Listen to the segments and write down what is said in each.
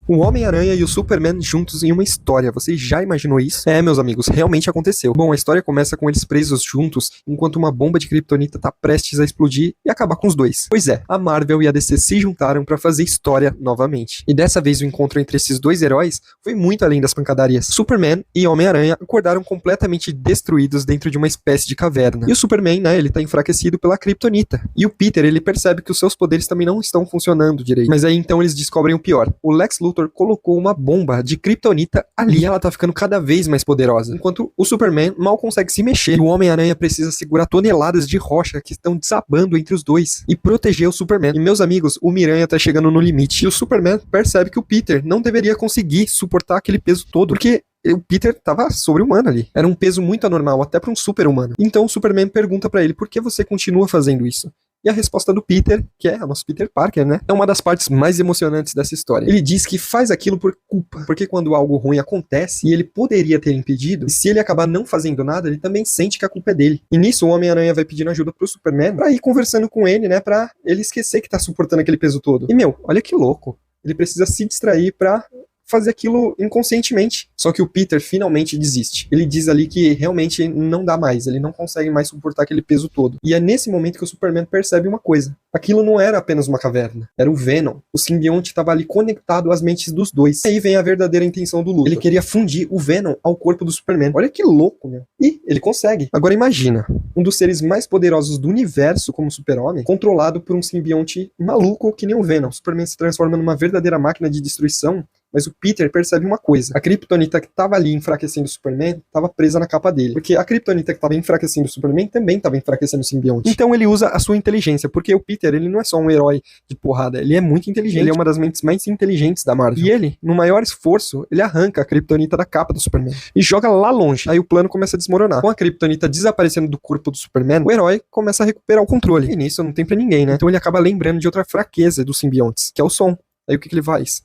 O Homem-Aranha e o Superman juntos em uma história. Você já imaginou isso? É, meus amigos, realmente aconteceu. Bom, a história começa com eles presos juntos, enquanto uma bomba de kryptonita tá prestes a explodir e acabar com os dois. Pois é, a Marvel e a DC se juntaram pra fazer história novamente. E dessa vez o encontro entre esses dois heróis foi muito além das pancadarias. Superman e Homem-Aranha acordaram completamente destruídos dentro de uma espécie de caverna. E o Superman, né, ele tá enfraquecido pela kryptonita. E o Peter, ele percebe que os seus poderes também não estão funcionando direito. Mas aí então eles descobrem o pior. O Lex Luthor colocou uma bomba de kryptonita ali e ela tá ficando cada vez mais poderosa, enquanto o Superman mal consegue se mexer e o Homem-Aranha precisa segurar toneladas de rocha que estão desabando entre os dois e proteger o Superman. E meus amigos, o Miranha tá chegando no limite e o Superman percebe que o Peter não deveria conseguir suportar aquele peso todo, porque o Peter tava sobre-humano ali. Era um peso muito anormal, até para um super-humano. Então o Superman pergunta pra ele, por que você continua fazendo isso? E a resposta do Peter, que é o nosso Peter Parker, né? É uma das partes mais emocionantes dessa história. Ele diz que faz aquilo por culpa, porque quando algo ruim acontece e ele poderia ter impedido, e se ele acabar não fazendo nada, ele também sente que a culpa é dele. E nisso o Homem-Aranha vai pedindo ajuda pro Superman pra ir conversando com ele, né? Pra ele esquecer que tá suportando aquele peso todo. E meu, olha que louco. Ele precisa se distrair pra fazer aquilo inconscientemente. Só que o Peter finalmente desiste. Ele diz ali que realmente não dá mais, ele não consegue mais suportar aquele peso todo. E é nesse momento que o Superman percebe uma coisa. Aquilo não era apenas uma caverna, era o Venom. O simbionte estava ali conectado às mentes dos dois. E aí vem a verdadeira intenção do Luthor. Ele queria fundir o Venom ao corpo do Superman. Olha que louco, meu. E ele consegue. Agora imagina, um dos seres mais poderosos do universo como Super-Homem, controlado por um simbionte maluco que nem o Venom. O Superman se transforma numa verdadeira máquina de destruição. Mas o Peter percebe uma coisa. A kryptonita que estava ali enfraquecendo o Superman estava presa na capa dele. Porque a kryptonita que estava enfraquecendo o Superman também estava enfraquecendo o simbionte. Então ele usa a sua inteligência. Porque o Peter, ele não é só um herói de porrada. Ele é muito inteligente. Ele é uma das mentes mais inteligentes da Marvel. E ele, no maior esforço, ele arranca a kryptonita da capa do Superman. E joga lá longe. Aí o plano começa a desmoronar. Com a kryptonita desaparecendo do corpo do Superman, o herói começa a recuperar o controle. E nisso não tem pra ninguém, né? Então ele acaba lembrando de outra fraqueza dos simbiontes, que é o som. Aí o que ele faz?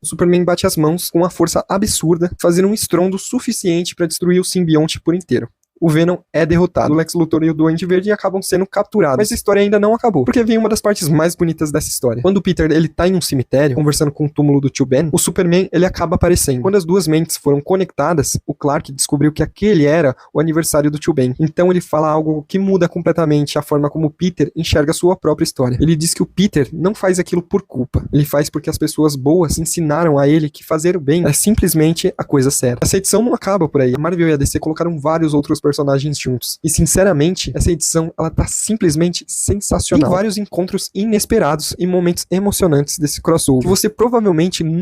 O Superman bate as mãos com uma força absurda, fazendo um estrondo suficiente para destruir o simbionte por inteiro. O Venom é derrotado. O Lex Luthor e o Duende Verde acabam sendo capturados. Mas a história ainda não acabou, porque vem uma das partes mais bonitas dessa história. Quando o Peter, ele tá em um cemitério, conversando com o túmulo do tio Ben, o Superman, ele acaba aparecendo. Quando as duas mentes foram conectadas, o Clark descobriu que aquele era o aniversário do tio Ben. Então ele fala algo que muda completamente a forma como o Peter enxerga a sua própria história. Ele diz que o Peter não faz aquilo por culpa. Ele faz porque as pessoas boas ensinaram a ele que fazer o bem é simplesmente a coisa certa. Essa edição não acaba por aí. A Marvel e a DC colocaram vários outros personagens juntos. E sinceramente, essa edição, ela tá simplesmente sensacional. Tem vários encontros inesperados e momentos emocionantes desse crossover que você provavelmente